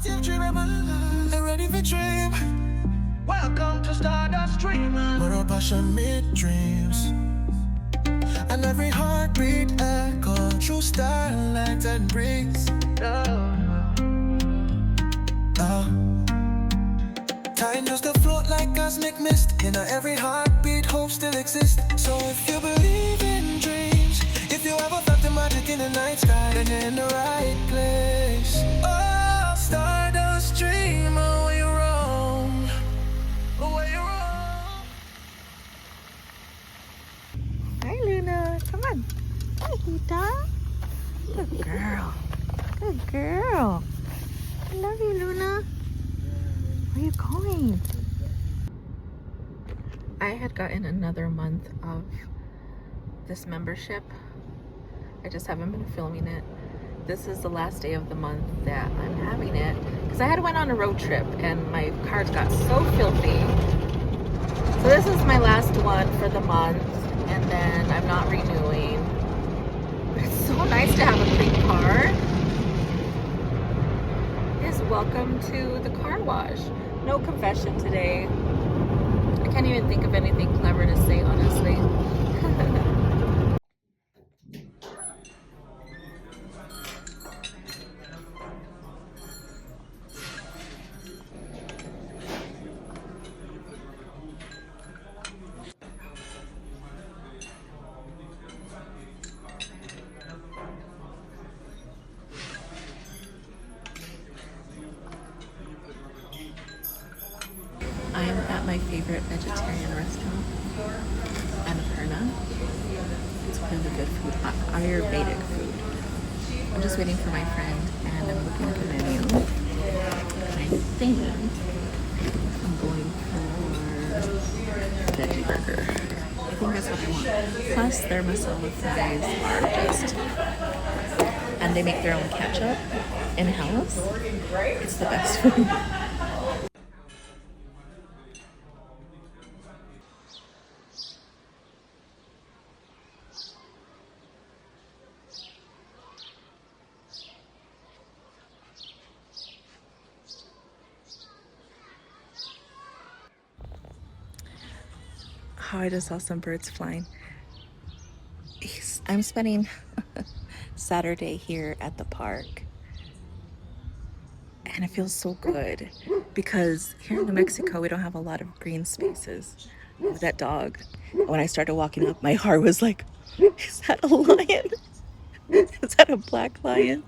Active dreamers, ready for dream. Welcome to Stardust Dreamers. We're a bunch of mid-dreams, and every heartbeat echo through starlight and breeze. Time just to float like cosmic mist. In every heartbeat, hope still exists. So if you believe in dreams, if you ever felt the magic in the night sky, then you're in the right place. Oh, Stardust Dreamer, where you roam, where you roam. Hi, Luna. Come on. Hi, Hita. Good girl. Good girl. I love you, Luna. Where are you going? I had gotten another month of this membership. I just haven't been filming it. This is the last day of the month that I'm having it because I had went on a road trip and my cards got so filthy. So this is my last one for the month, and then I'm not renewing. It's so nice to have a clean car. Yes, welcome to the car wash. No confession today. I can't even think of anything clever to say, honestly. I am at my favorite vegetarian restaurant, Annapurna. It's really good food, Ayurvedic food. I'm just waiting for my friend, and I'm looking at the menu. And I think I'm going for veggie burger. I think that's what I want. Plus, their masala fries are just, and they make their own ketchup in-house. It's the best food. Oh, I just saw some birds flying. I'm spending Saturday here at the park, and it feels so good because here in New Mexico we don't have a lot of green spaces. With that dog, when I started walking up, my heart was like, is that a lion? Is that a black lion?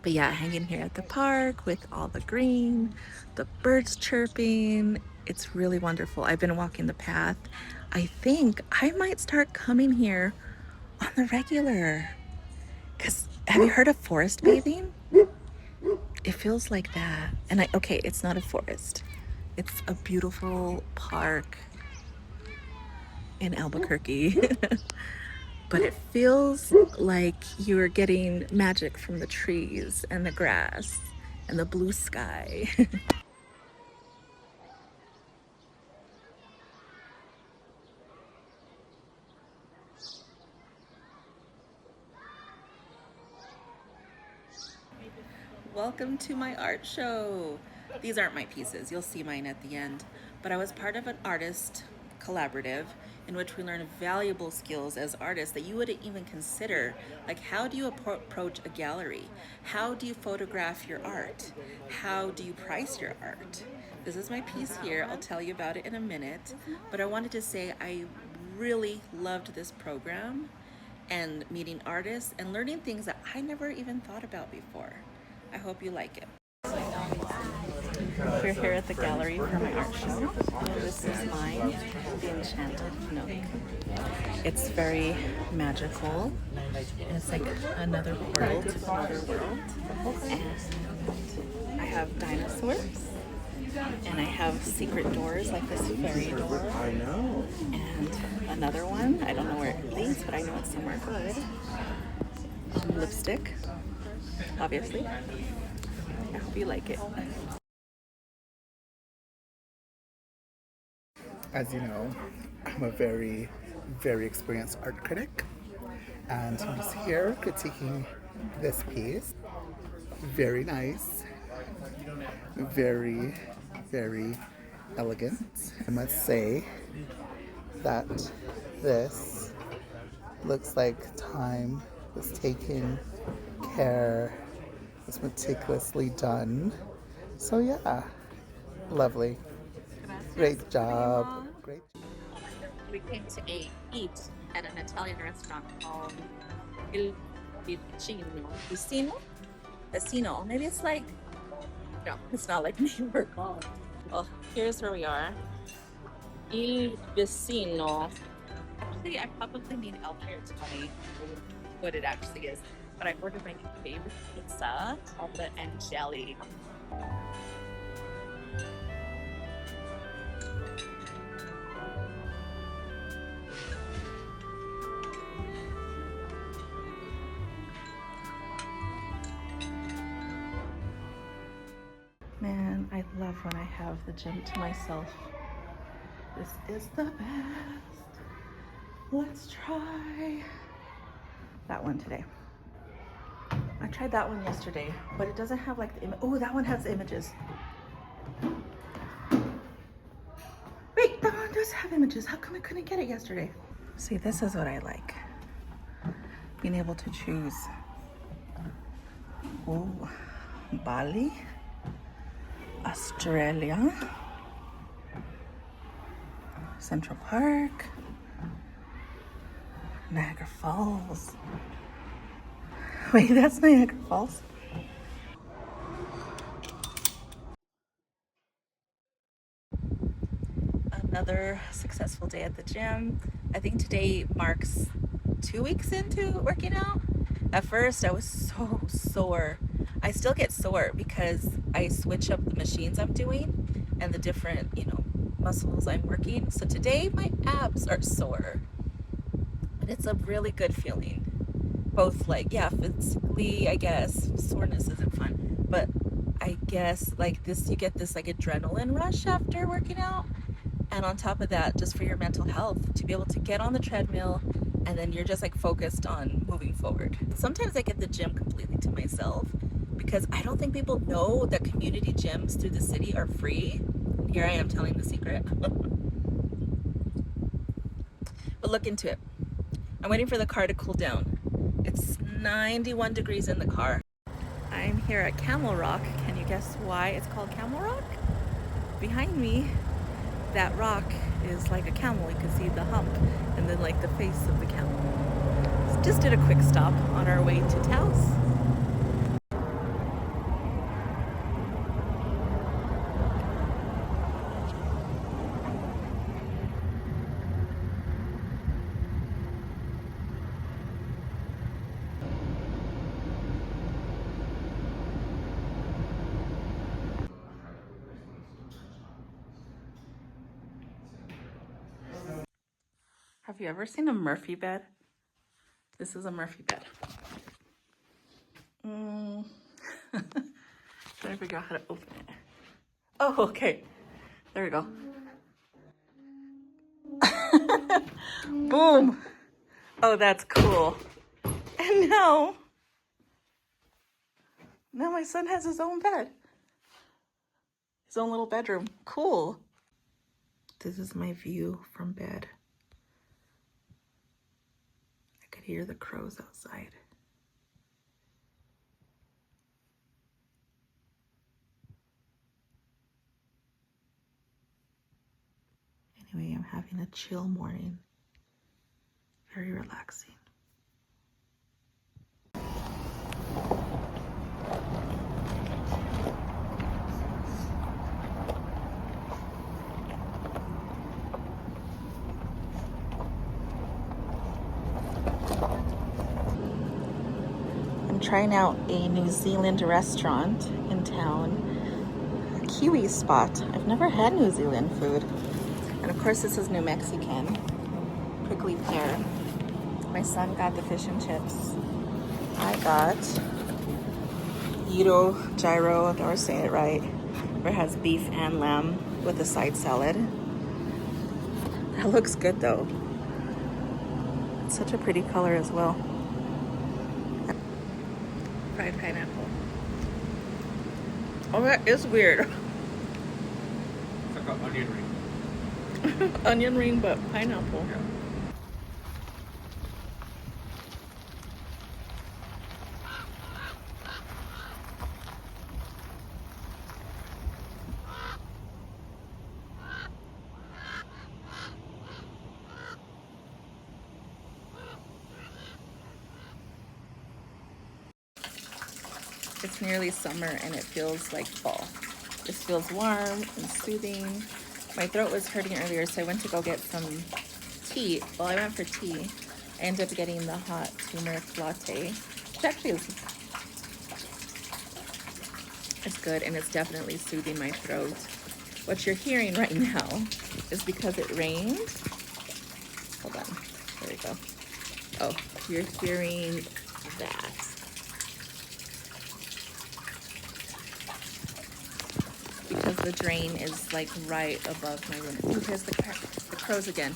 But yeah, hanging here at the park with all the green, the birds chirping, it's really wonderful. I've been walking the path. I think I might start coming here on the regular. Because have you heard of forest bathing? It feels like that. And okay, it's not a forest. It's a beautiful park in Albuquerque. But it feels like you're getting magic from the trees and the grass and the blue sky. Welcome to my art show. These aren't my pieces, you'll see mine at the end. But I was part of an artist collaborative in which we learn valuable skills as artists that you wouldn't even consider. Like, how do you approach a gallery? How do you photograph your art? How do you price your art? This is my piece here. I'll tell you about it in a minute. But I wanted to say I really loved this program and meeting artists and learning things that I never even thought about before. I hope you like it. We're here at the gallery for my art show. This is mine, The Enchanted Nook. It's very magical. It's like another portal to another world. And I have dinosaurs. And I have secret doors like this fairy door. And another one. I don't know where it leads, but I know it's somewhere good. Lipstick, obviously. I hope you like it. As you know, I'm a very, very experienced art critic, and I'm just here critiquing this piece. Very nice, very, very elegant. I must say that this looks like time was taken care, was meticulously done. So yeah, lovely. Great job. Great. We came to eat at an Italian restaurant called Il Vicino. Vicino? Vicino. Maybe it's like, no, it's not like New York. Well, here's where we are. Il Vicino. Actually, I probably need Elfire to tell me what it actually is. But I ordered my favorite pizza, chocolate and jelly. Man, I love when I have the gym to myself. This is the best. Let's try that one today. I tried that one yesterday, but it doesn't have like the image. Oh, that one has images. Wait, that one does have images. How come I couldn't get it yesterday? See, this is what I like. Being able to choose. Oh, Bali, Australia, Central Park, Niagara Falls. Wait, that's Niagara Falls? Another successful day at the gym. I think today marks 2 weeks into working out. At first, I was so sore. I still get sore because I switch up the machines I'm doing and the different, muscles I'm working. So today my abs are sore. And it's a really good feeling. Both physically, I guess, soreness isn't fun. But I guess like this, you get this like adrenaline rush after working out. And on top of that, just for your mental health, to be able to get on the treadmill and then you're just like focused on moving forward. Sometimes I get the gym completely to myself because I don't think people know that community gyms through the city are free. Here I am telling the secret. But look into it. I'm waiting for the car to cool down. It's 91 degrees in the car. I'm here at Camel Rock. Can you guess why it's called Camel Rock? Behind me, that rock is like a camel. You can see the hump and then like the face of the camel. So just did a quick stop on our way to Taos. Have you ever seen a Murphy bed? This is a Murphy bed. Trying to figure out how to open it. Oh, okay. There we go. Boom. Oh, that's cool. And now my son has his own bed. His own little bedroom. Cool. This is my view from bed. I could hear the crows outside. Anyway, I'm having a chill morning. Very relaxing. I'm trying out a New Zealand restaurant in town, a Kiwi spot. I've never had New Zealand food. And of course this is New Mexican, prickly pear. My son got the fish and chips. I got gyro, if I was saying it right, where it has beef and lamb with a side salad. That looks good though. It's such a pretty color as well. Fried pineapple. Oh, that is weird. It's like an onion ring. Onion ring, but pineapple. Yeah. It's nearly summer and it feels like fall. This feels warm and soothing. My throat was hurting earlier, so I went to go get some tea. Well, I went for tea. I ended up getting the hot turmeric latte, which actually is good, and it's definitely soothing my throat. What you're hearing right now is because it rained. Hold on, there we go. Oh, you're hearing that. Because the drain is like right above my room. Ooh, here's the crows again.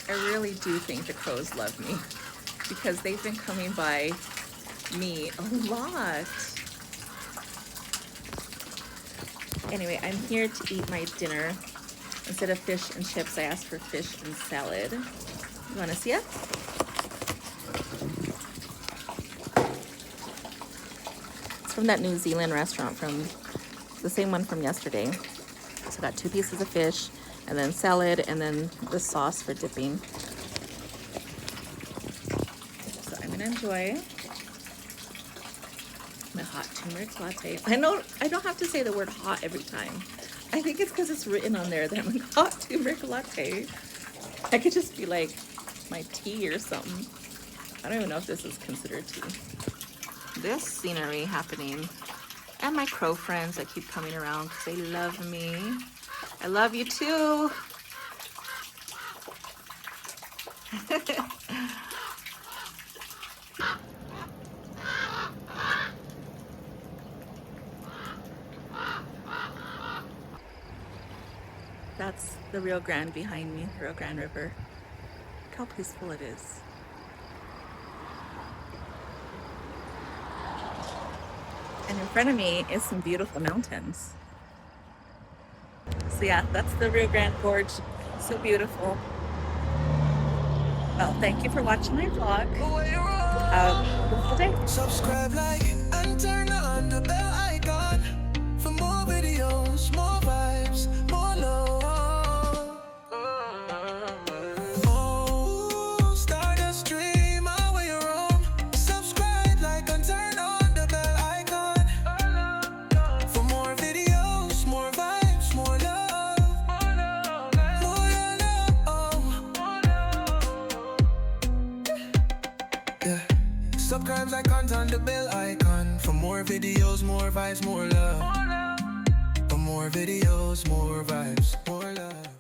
I really do think the crows love me because they've been coming by me a lot. Anyway, I'm here to eat my dinner. Instead of fish and chips, I asked for fish and salad. You want to see it? It's from that New Zealand restaurant, from the same one from yesterday. So I got 2 pieces of fish, and then salad, and then the sauce for dipping. So I'm gonna enjoy my hot turmeric latte. I know I don't have to say the word hot every time. I think it's because it's written on there that I'm a hot turmeric latte. I could just be like my tea or something. I don't even know if this is considered tea. This scenery happening, and my crow friends that keep coming around because they love me. I love you too. That's the Rio Grande behind me, Rio Grande River. Look how peaceful it is. And in front of me is some beautiful mountains. So yeah, that's the Rio Grande Gorge. So beautiful. Well, thank you for watching my vlog. Have a beautiful day. Subscribe, like, and turn on the bell icon for more videos, more vibes, more love. Oh, start a stream our your own. Subscribe, like, and turn on the bell icon for more videos, more vibes, more love, more love. Yeah. Subscribe, like, and turn the bell icon for more videos, more vibes, more love. For more videos, more vibes, more love.